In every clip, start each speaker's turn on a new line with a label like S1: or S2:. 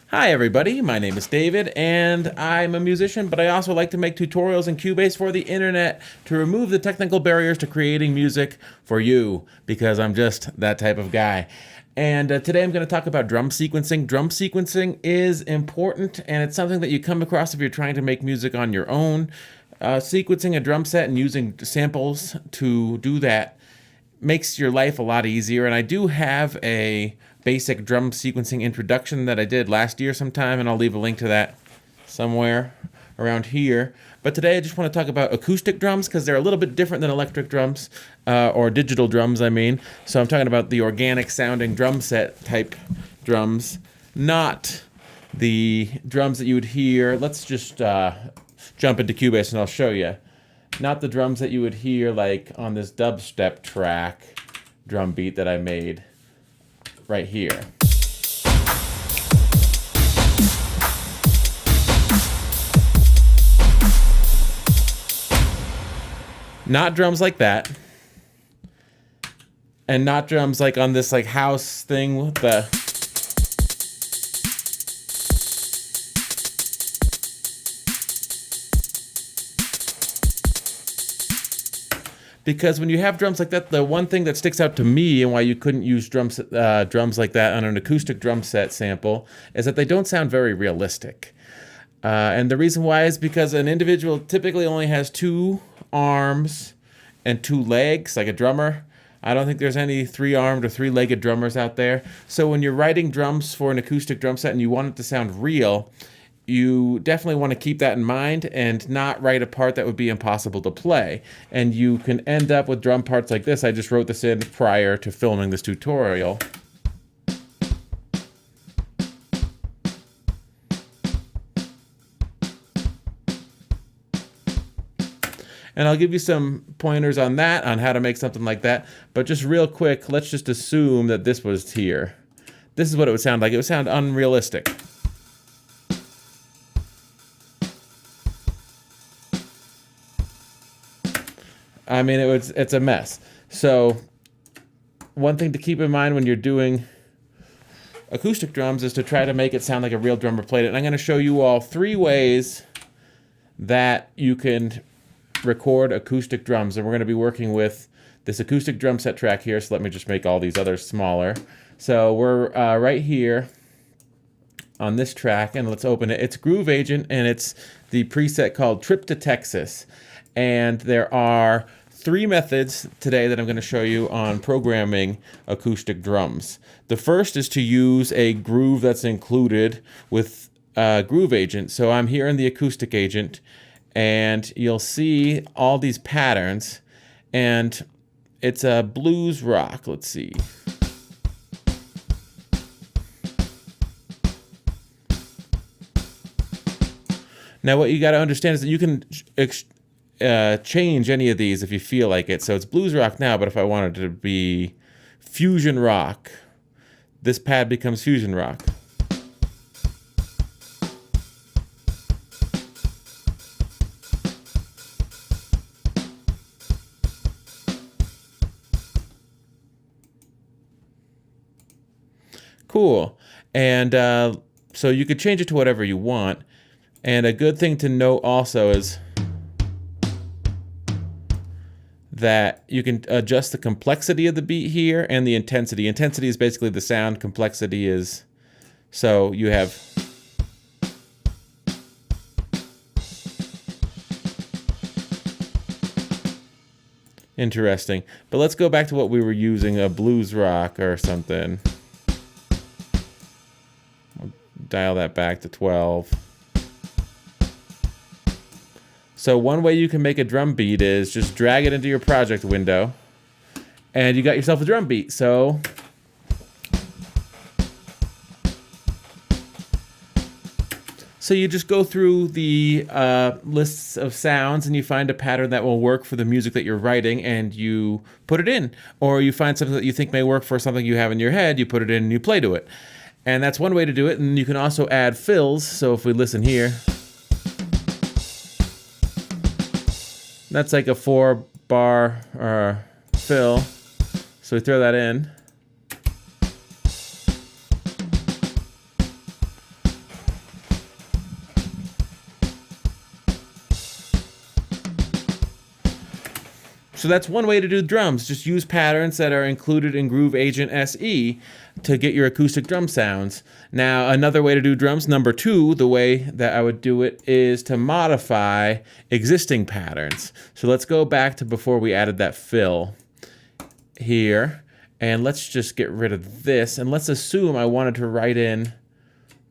S1: Hi everybody, my name is David and I'm a musician, but I also like to make tutorials in Cubase for the internet to remove the technical barriers to creating music for you, because I'm just that type of guy. And today I'm going to talk about drum sequencing. Drum sequencing is important, and it's something that you come across if you're trying to make music on your own. Sequencing a drum set and using samples to do that makes your life a lot easier. And I do have a basic drum sequencing introduction that I did last year sometime, and I'll leave a link to that somewhere around here. But today I just want to talk about acoustic drums, because they're a little bit different than electric drums, or digital drums, I mean. So I'm talking about the organic sounding drum set type drums, not the drums that you would hear. Let's just jump into Cubase and I'll show you. Not the drums that you would hear like on this dubstep track drum beat that I made right here. Not drums like that. And not drums like on this like house thing with the because when you have drums like that, the one thing that sticks out to me and why you couldn't use drums like that on an acoustic drum set sample is that they don't sound very realistic. And the reason why is because an individual typically only has two arms and two legs, like a drummer. I don't think there's any three-armed or three-legged drummers out there. So when you're writing drums for an acoustic drum set and you want it to sound real, you definitely want to keep that in mind and not write a part that would be impossible to play. And you can end up with drum parts like this. I just wrote this in prior to filming this tutorial. And I'll give you some pointers on that, on how to make something like that. But just real quick, let's just assume that this was here. This is what it would sound like. It would sound unrealistic. I mean, it's a mess. So one thing to keep in mind when you're doing acoustic drums is to try to make it sound like a real drummer played it. And I'm going to show you all 3 ways that you can record acoustic drums. And we're going to be working with this acoustic drum set track here. So let me just make all these others smaller. So we're right here on this track, and let's open it. It's Groove Agent, and it's the preset called Trip to Texas. And there are 3 methods today that I'm going to show you on programming acoustic drums. The first is to use a groove that's included with Groove Agent. So I'm here in the Acoustic Agent, and you'll see all these patterns, and it's a blues rock. Let's see. Now what you got to understand is that you can change any of these if you feel like it. So it's blues rock now, but if I wanted it to be fusion rock, this pad becomes fusion rock. Cool. And so you could change it to whatever you want. And a good thing to note also is that you can adjust the complexity of the beat here and the intensity. Intensity is basically the sound. Complexity is, so you have interesting. But let's go back to what we were using, a blues rock or something. I'll dial that back to 12. So one way you can make a drum beat is just drag it into your project window, and you got yourself a drum beat. So you just go through the lists of sounds, and you find a pattern that will work for the music that you're writing, and you put it in. Or you find something that you think may work for something you have in your head, you put it in and you play to it. And that's one way to do it. And you can also add fills. So if we listen here, that's like a 4-bar fill. So we throw that in. So that's one way to do drums. Just use patterns that are included in Groove Agent SE to get your acoustic drum sounds. Now, another way to do drums, number 2, the way that I would do it is to modify existing patterns. So let's go back to before we added that fill here, and let's just get rid of this, and let's assume I wanted to write in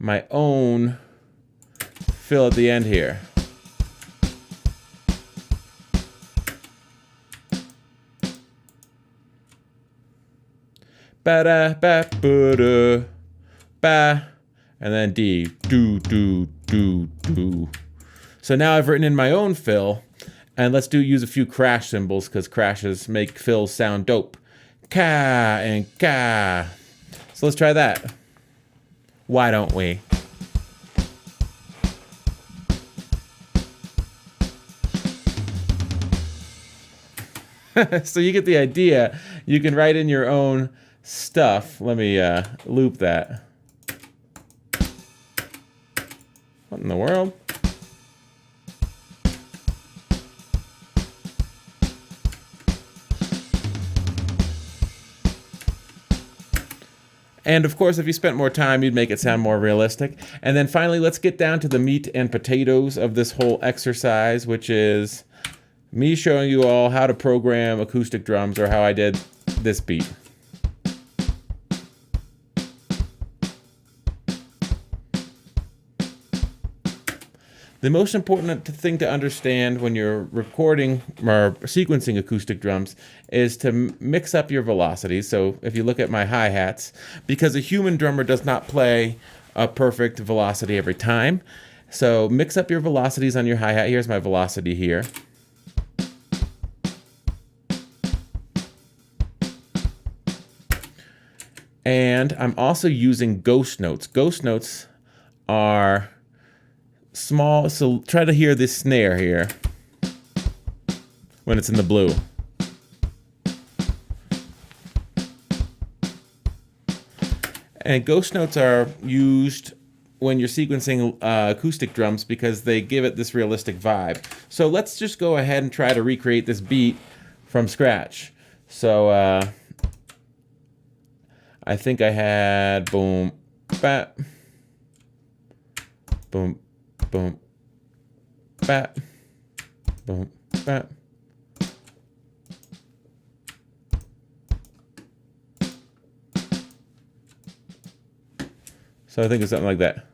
S1: my own fill at the end here. Ba da ba ba da ba, and then D, do do do do. So now I've written in my own fill, and let's use a few crash cymbals because crashes make fills sound dope. Ka and ka. So let's try that. Why don't we? So you get the idea. You can write in your own stuff. Let me loop that. What in the world? And of course, if you spent more time, you'd make it sound more realistic. And then finally, let's get down to the meat and potatoes of this whole exercise, which is me showing you all how to program acoustic drums, or how I did this beat. The most important thing to understand when you're recording or sequencing acoustic drums is to mix up your velocities. So if you look at my hi-hats, because a human drummer does not play a perfect velocity every time. So mix up your velocities on your hi-hat. Here's my velocity here. And I'm also using ghost notes. Ghost notes are small, so try to hear this snare here when it's in the blue. And ghost notes are used when you're sequencing acoustic drums because they give it this realistic vibe. So let's just go ahead and try to recreate this beat from scratch. So I think I had boom, bap, boom, boom, bap, boom, bap. So I think it's something like that.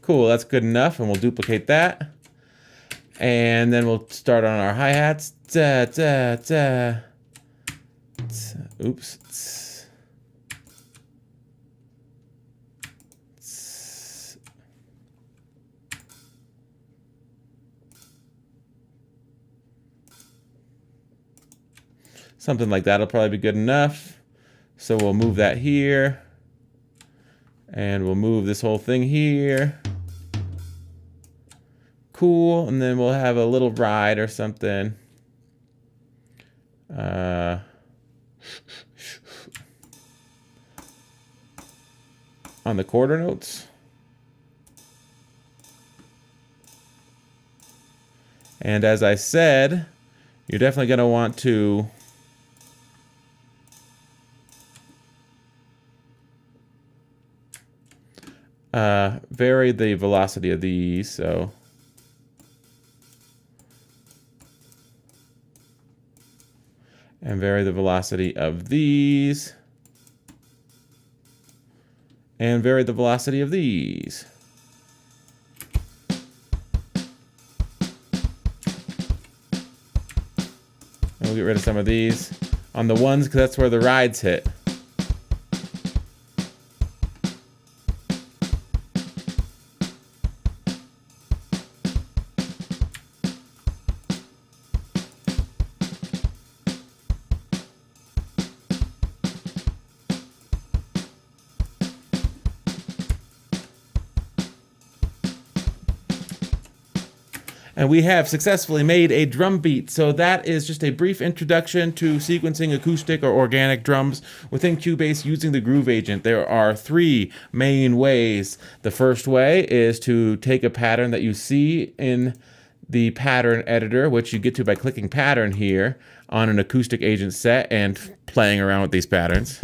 S1: Cool, that's good enough, and we'll duplicate that. And then we'll start on our hi-hats. Da, da, da. Oops. Something like that'll probably be good enough. So we'll move that here. And we'll move this whole thing here. Cool, and then we'll have a little ride or something. On the quarter notes. And as I said, you're definitely going to want to vary the velocity of these, so and vary the velocity of these, and vary the velocity of these. And we'll get rid of some of these on the ones because that's where the rides hit. And we have successfully made a drum beat. So that is just a brief introduction to sequencing acoustic or organic drums within Cubase using the Groove Agent. There are 3 main ways. The first way is to take a pattern that you see in the pattern editor, which you get to by clicking pattern here on an acoustic agent set and playing around with these patterns.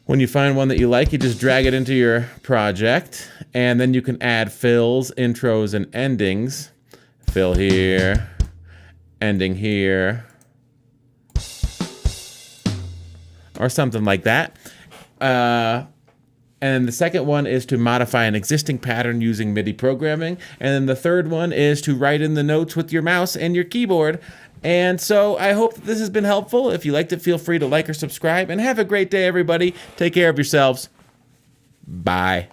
S1: When you find one that you like, you just drag it into your project, and then you can add fills, intros, and endings. Fill here, ending here, or something like that. And the second one is to modify an existing pattern using MIDI programming. And then the third one is to write in the notes with your mouse and your keyboard. And so I hope that this has been helpful. If you liked it, feel free to like or subscribe. And have a great day, everybody. Take care of yourselves. Bye.